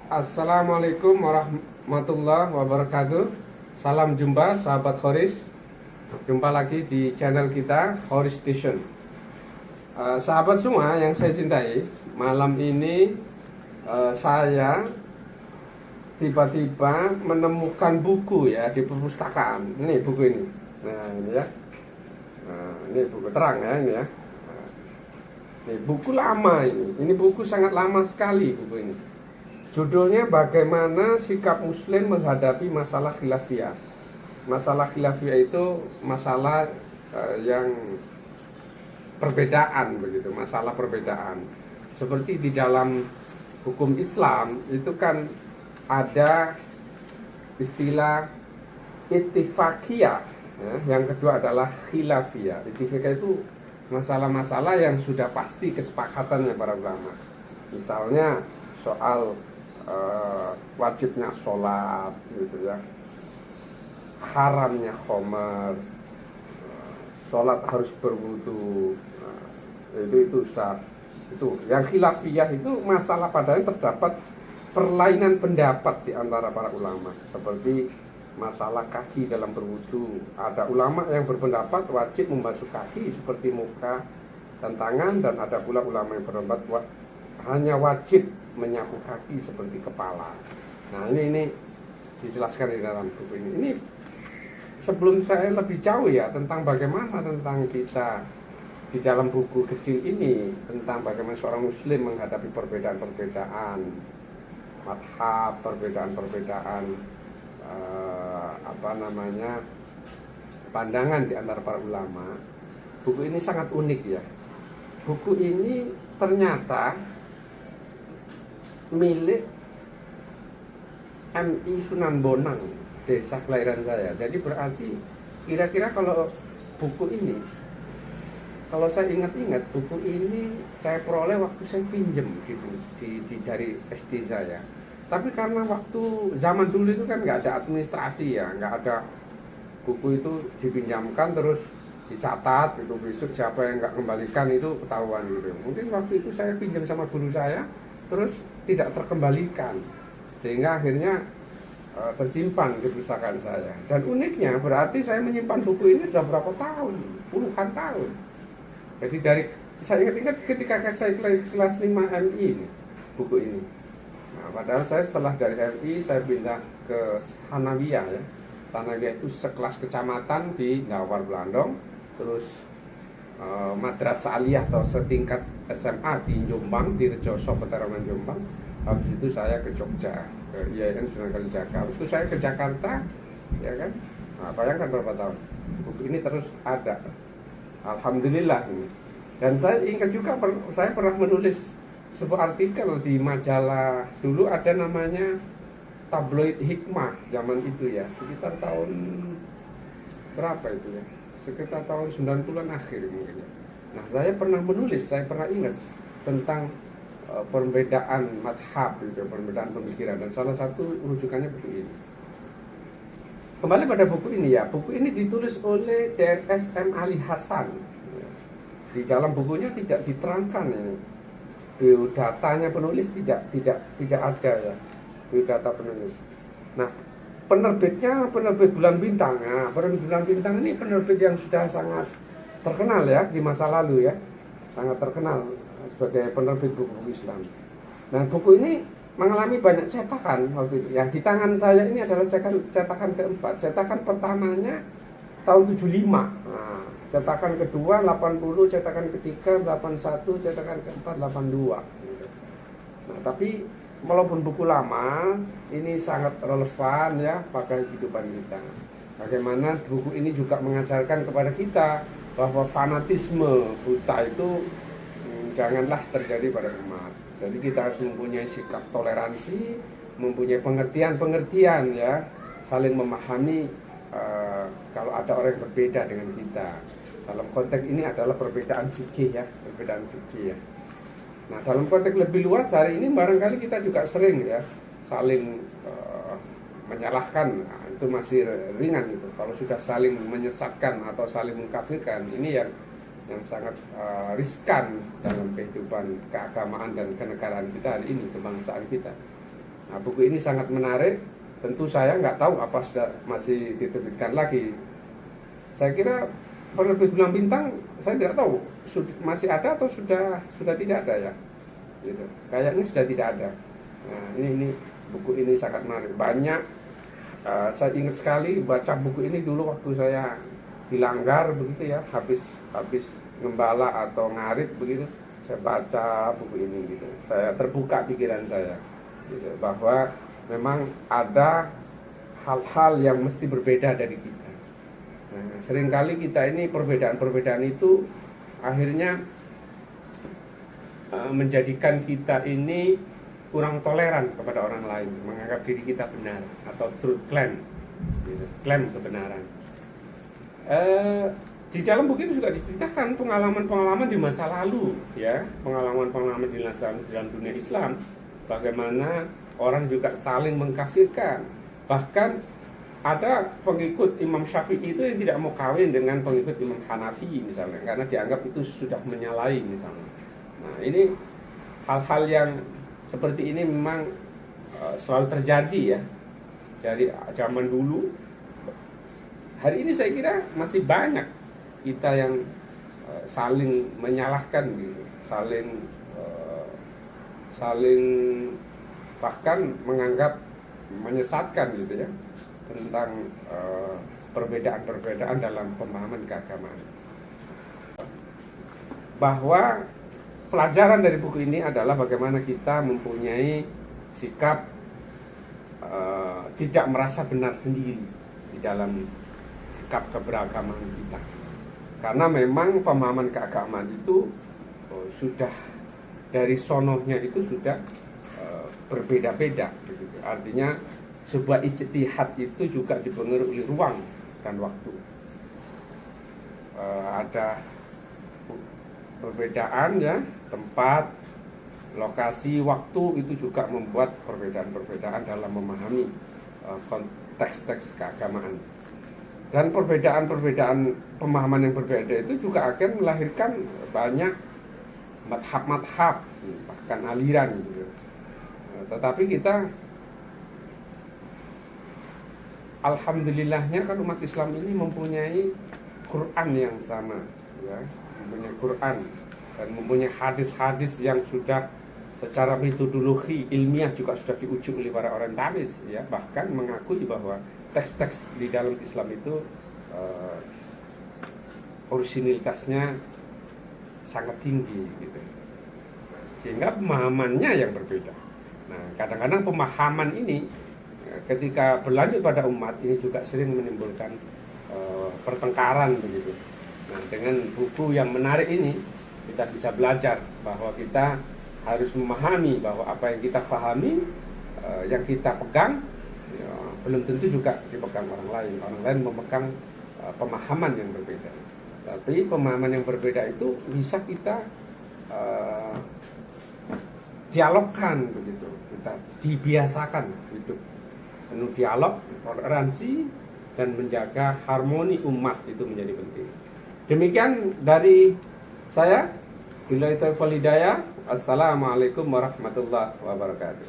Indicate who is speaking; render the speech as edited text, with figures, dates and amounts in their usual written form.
Speaker 1: Assalamualaikum warahmatullahi wabarakatuh. Salam jumpa sahabat Khoris. Jumpa lagi di channel kita Khoris Station. Sahabat semua yang saya cintai, malam ini saya tiba-tiba menemukan buku ya di perpustakaan. Ini buku ini. Nah, ini ya. Nah, ini buku terang ya ini ya. Ini buku lama ini. Ini buku sangat lama sekali buku ini. Judulnya Bagaimana Sikap Muslim Menghadapi Masalah Khilafiyah. Masalah khilafiyah itu masalah yang perbedaan begitu, masalah perbedaan. Seperti di dalam hukum Islam itu kan ada istilah ittifaqiyah, ya. Yang kedua adalah khilafiyah. Ittifaqiyah itu masalah-masalah yang sudah pasti kesepakatannya para ulama. Misalnya soal wajibnya sholat gitu ya, haramnya khomer, sholat harus berwudu, itu Ustaz. Itu yang khilafiyah itu masalah padahal terdapat perlainan pendapat di antara para ulama, seperti masalah kaki dalam berwudu. Ada ulama yang berpendapat wajib membasuh kaki seperti muka dan tangan, dan ada pula ulama yang berpendapat hanya wajib menyapu kaki seperti kepala. Nah ini dijelaskan di dalam buku ini. Ini sebelum saya lebih jauh ya tentang bagaimana tentang kita di dalam buku kecil ini, tentang bagaimana seorang muslim menghadapi perbedaan-perbedaan madhab, perbedaan-perbedaan pandangan di antara para ulama. Buku ini sangat unik ya. Buku ini ternyata milik MI Sunan Bonang, desa kelahiran saya. Jadi berarti kira-kira kalau buku ini, kalau saya ingat-ingat, buku ini saya peroleh waktu saya pinjem gitu dari SD saya. Tapi karena waktu zaman dulu itu kan nggak ada administrasi ya, nggak ada, buku itu dipinjamkan terus dicatat itu, besok siapa yang nggak kembalikan itu ketahuan gitu. Mungkin waktu itu saya pinjam sama guru saya terus tidak terkembalikan, sehingga akhirnya tersimpan di perpustakaan saya. Dan uniknya berarti saya menyimpan buku ini sudah berapa tahun, puluhan tahun. Jadi dari saya ingat ketika saya kelas 5 MI ini, buku ini. Nah, padahal saya setelah dari MI saya pindah ke Hanawiyah ya. Hanawiyah itu sekelas kecamatan di Ngawar Blandong, terus Madrasah Aliyah atau setingkat SMA di Jombang, di Rejoso, Petaraman Jombang. Habis itu saya ke Jogja, ke IAIN Sunan Kalijaga. Habis itu saya ke Jakarta, ya kan? Nah, bayangkan berapa tahun. Buku ini terus ada. Alhamdulillah ini. Dan saya ingat juga saya pernah menulis sebuah artikel di majalah, dulu ada namanya Tabloid Hikmah zaman itu ya, sekitar tahun berapa itu ya? Sekitar tahun 90-an akhir mungkin ya. Nah, saya pernah menulis, saya pernah ingat tentang perbedaan madhab gitu, perbedaan pemikiran, dan salah satu rujukannya buku ini. Kembali pada buku ini ya, buku ini ditulis oleh DRS M. Ali Hasan. Di dalam bukunya tidak diterangkan ini biodatanya penulis, tidak ada ya biodata penulis. Nah, penerbitnya penerbit Bulan Bintang. Nah, penerbit Bulan Bintang ini penerbit yang sudah sangat terkenal ya di masa lalu ya, sangat terkenal sebagai penerbit buku Islam. Nah, buku ini mengalami banyak cetakan waktu itu. Yang di tangan saya ini adalah cetakan keempat. Cetakan pertamanya tahun 75. Nah, cetakan kedua 80, cetakan ketiga 81, cetakan keempat 82. Nah, tapi walaupun buku lama, ini sangat relevan ya pada kehidupan kita. Bagaimana buku ini juga mengajarkan kepada kita bahwa fanatisme buta itu janganlah terjadi pada umat. Jadi kita harus mempunyai sikap toleransi, mempunyai pengertian ya, saling memahami kalau ada orang yang berbeda dengan kita. Dalam konteks ini adalah perbedaan fikih ya, perbedaan fikih ya. Nah, dalam konteks lebih luas hari ini barangkali kita juga sering ya saling menyalahkan. Nah, itu masih ringan itu. Kalau sudah saling menyesatkan atau saling mengkafirkan, ini yang sangat riskan dalam kehidupan keagamaan dan kenegaraan kita hari ini, kebangsaan kita. Nah, buku ini sangat menarik. Tentu saya nggak tahu apa sudah masih diterbitkan lagi. Saya kira Penerbit Bulan Bintang, saya tidak tahu masih ada atau sudah tidak ada ya. Gitu. Kayaknya sudah tidak ada. Nah, ini buku ini sangat menarik. Banyak saya ingat sekali baca buku ini dulu waktu saya dilanggar begitu ya, habis ngembala atau ngarit begitu, saya baca buku ini gitu. Saya terbuka pikiran saya gitu, bahwa memang ada hal-hal yang mesti berbeda dari kita. Nah, seringkali kita ini perbedaan-perbedaan itu akhirnya menjadikan kita ini kurang toleran kepada orang lain, menganggap diri kita benar atau truth claim, gitu, klaim kebenaran. Di dalam buku itu juga diceritakan pengalaman-pengalaman di masa lalu, ya, pengalaman-pengalaman di dalam dunia Islam, bagaimana orang juga saling mengkafirkan. Bahkan ada pengikut Imam Syafi'i itu yang tidak mau kawin dengan pengikut Imam Hanafi misalnya, karena dianggap itu sudah menyalahi misalnya. Nah, ini hal-hal yang seperti ini memang selalu terjadi ya dari zaman dulu. Hari ini saya kira masih banyak kita yang saling menyalahkan gitu, saling bahkan menganggap menyesatkan gitu ya tentang perbedaan-perbedaan dalam pemahaman keagamaan. Bahwa pelajaran dari buku ini adalah bagaimana kita mempunyai sikap tidak merasa benar sendiri di dalam sikap keberagaman kita. Karena memang pemahaman keagamaan itu sudah dari sononya itu sudah berbeda-beda. Gitu. Artinya sebuah ijtihad itu juga dipengaruhi oleh ruang dan waktu. Ada perbedaan ya, tempat, lokasi, waktu itu juga membuat perbedaan-perbedaan dalam memahami konteks-teks keagamaan. Dan perbedaan-perbedaan pemahaman yang berbeda itu juga akan melahirkan banyak madhab-madhab, bahkan aliran gitu. Tetapi kita alhamdulillahnya kan umat Islam ini mempunyai Quran yang sama ya, mempunyai Quran dan mempunyai hadis-hadis yang sudah secara metodologi ilmiah juga sudah diuji oleh para orientalis ya, bahkan mengakui bahwa teks-teks di dalam Islam itu orisinilitasnya sangat tinggi gitu. Sehingga pemahamannya yang berbeda. Nah, kadang-kadang pemahaman ini ketika berlanjut pada umat ini juga sering menimbulkan pertengkaran begitu. Nah, dengan buku yang menarik ini kita bisa belajar bahwa kita harus memahami bahwa apa yang kita pahami, yang kita pegang ya, belum tentu juga dipegang orang lain. Orang lain memegang pemahaman yang berbeda. Tapi pemahaman yang berbeda itu bisa kita dialogkan begitu, kita dibiasakan hidup penuh dialog, toleransi, dan menjaga harmoni umat itu menjadi penting. Demikian dari saya. Billahi taufiq wal hidayah. Assalamualaikum warahmatullahi wabarakatuh.